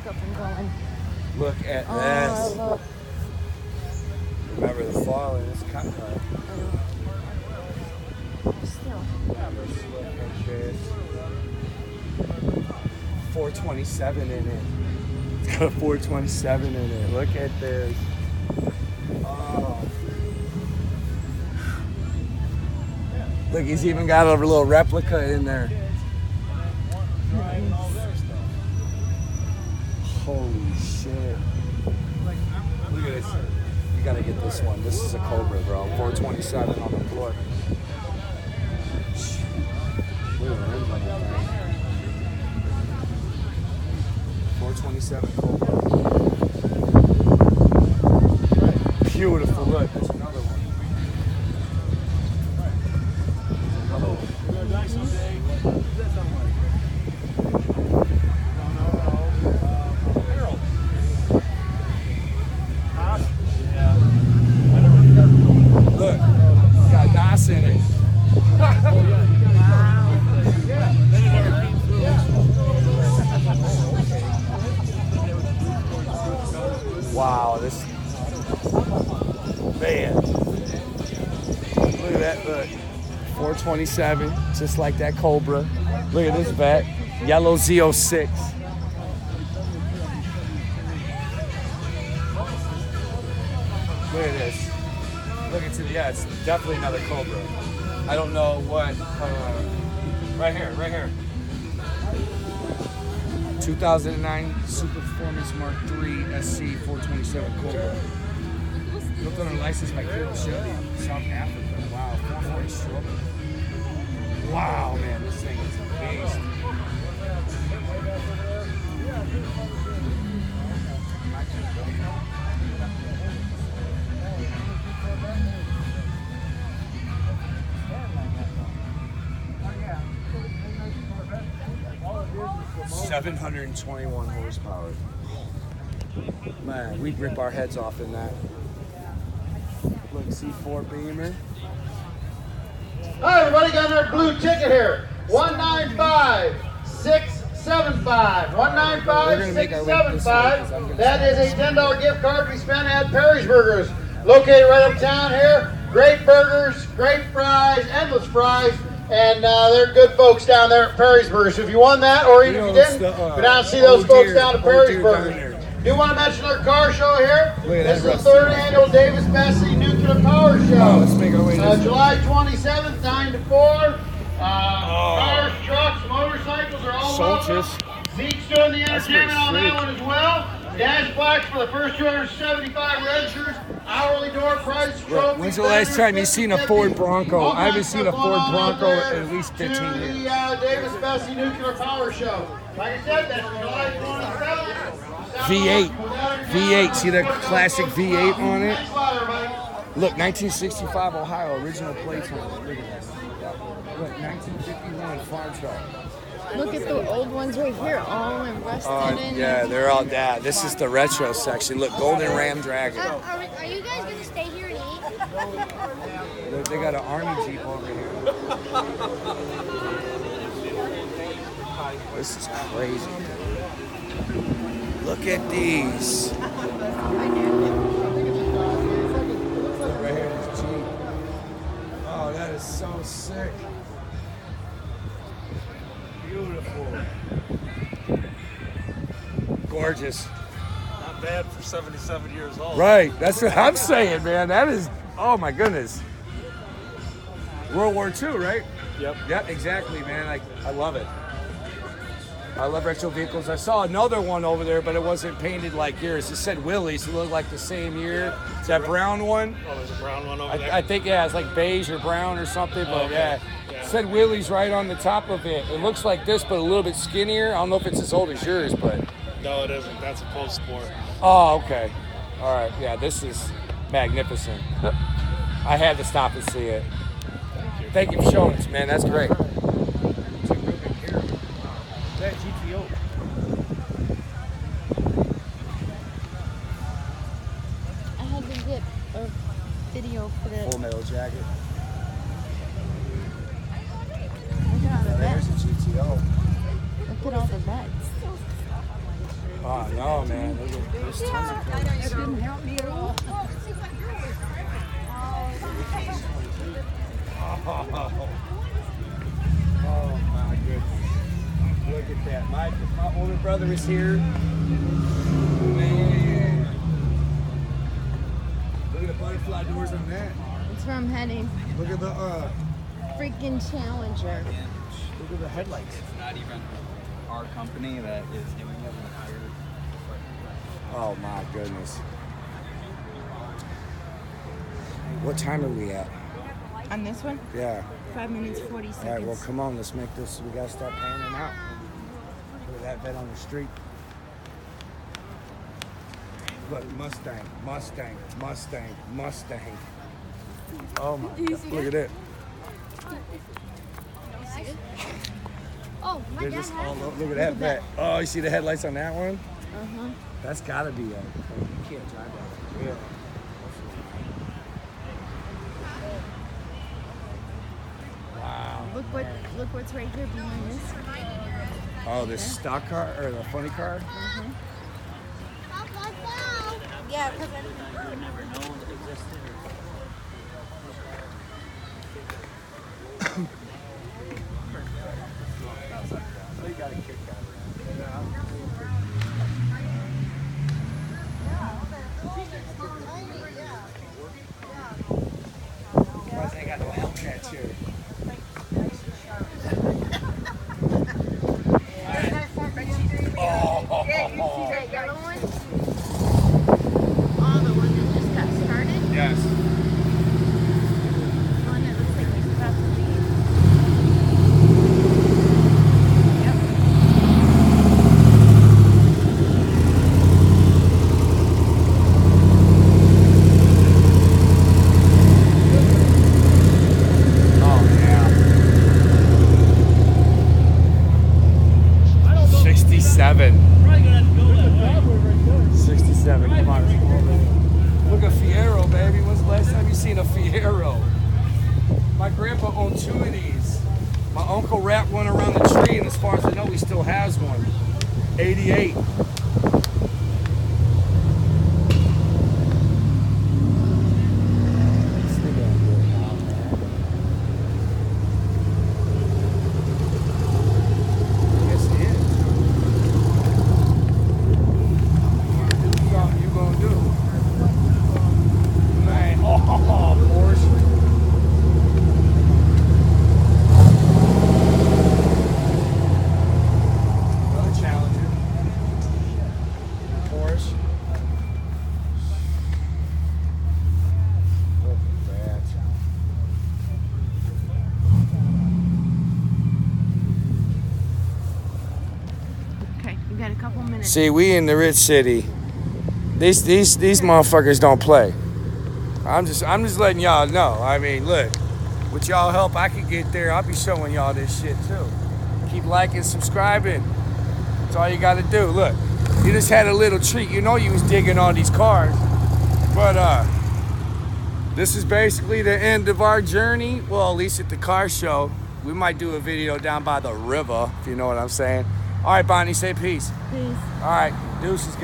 up and going. Look at this. Look. Remember the fall in this cut. Still. Look at this. 427 in it. It's got a 427 in it. Look at this. Oh. Look, he's even got a little replica in there. Holy shit. Look at this. You gotta get this one. This is a Cobra, bro. 427 on the floor. Look at the rims on that thing. 427 Cobra. Beautiful. Look, there's another one. Look, got NAS in it. Wow, this man. Look at that, look. 427, just like that Cobra. Look at this vet, yellow Z06. Look at this. Look into the, yeah, it's definitely another Cobra. I don't know what, right here. 2009 Super Performance Mark III SC 427 Cobra. Built under license by Carol Chevy, South Africa. Wow, 440 stroke. Wow, man, this thing is a beast. $721 horsepower. Man, we'd rip our heads off in that. Look, C4 Beamer. Hi, everybody, got our blue ticket here. 195-675. 195-675. That is a $10 gift card we spent at Perry's Burgers, located right uptown here. Great burgers, great fries, endless fries. And they're good folks down there at Perry's Burgers. So if you won that, or even if you didn't, go down and see those folks down at Perry's Burgers. Do want to mention our car show here. This is the third annual Davis Bessie Nuclear Power Show. Oh, let's make our way July 27th, 9 to 4. Cars, trucks, motorcycles are all welcome. Zeke's doing the entertainment on that one as well. Dash blacks for the first 275 registers. Hourly door price. Trophy. When's the last time you seen a Ford Bronco? I haven't seen a Ford Bronco in at least 15 years. To the Davis Bessie Nuclear Power Show. Like I said, that's July 27th. V8. See that classic V8 on it? Look, 1965 Ohio, original plates on it. Look at this. Look, 1951 farm truck. Look at the old ones right here, all in rusted in. Yeah, they're all that. This is the retro section. Look, Golden Ram Dragon. Are you guys going to stay here and eat? Look, they got an Army Jeep over here. This is crazy. Look at these. Right here, this Jeep. Oh, that is so sick. Beautiful. Gorgeous. Not bad for 77 years old. Right, that's what I'm saying, man. That is, oh my goodness. World War II, right? Yep. Yep, exactly, man. I love it. I love retro vehicles. I saw another one over there, but it wasn't painted like yours. It said Willys. It looked like the same year. It's that brown one. Oh, there's a brown one over there? I think, yeah, it's like beige or brown or something, but okay. yeah. It said Willys right on the top of it. It looks like this, but a little bit skinnier. I don't know if it's as old as yours, but. No, it isn't. That's a Post Sport. Oh, okay. All right. Yeah, this is magnificent. I had to stop and see it. Thank you for showing us, man. That's great. That GTO. I had to get a video for the. Full Metal Jacket. Look at all the There's vets. a GTO. Look at all the vets. Oh no, man. There's tons of cars. That didn't help me at all. Oh my goodness. Look at that. My older brother is here. Man. Look at the butterfly doors on that. That's where I'm heading. Look at the Freaking Challenger. look at the headlights. It's not even our company that is doing it. We hired. Oh my goodness. What time are we at? On this one? Yeah. 5 minutes 40 seconds. All right, well, come on, let's make this. We gotta start panning out. Look at that vet on the street. Look, Mustang, Mustang, Mustang, Mustang. Oh my God, look at it. Oh, my They're dad just has all it. over. Look at that vet. Oh, you see the headlights on that one? Uh-huh. That's gotta be a. You can't drive that. Yeah. Wow. Look what's right here behind this. Oh, the stock car or the funny car? Yeah, because You got a kick out of that. They got no Hellcats here. that yellow one? Oh, the one that just got started? Yes. The one that looks like he's about to leave. Oh, yeah. 67. 67. Come on, let's go over there. Look at Fiero, baby. When's the last time you seen a Fiero? My grandpa owned two of these. My uncle wrapped one around the tree, and as far as I know, he still has one. 88. Yes, it is. Something you gonna do? Man, oh, Porsche. Another Challenger. Porsche. Look at that. Okay, we got a couple minutes. See, we in the rich city. These motherfuckers don't play. I'm just letting y'all know. I mean, look, with y'all help, I can get there. I'll be showing y'all this shit too. Keep liking, subscribing. That's all you got to do. Look, you just had a little treat. You know you was digging all these cars, but this is basically the end of our journey. Well, at least at the car show. We might do a video down by the river, if you know what I'm saying. All right, Bonnie, say peace. Peace. All right, deuces, guys.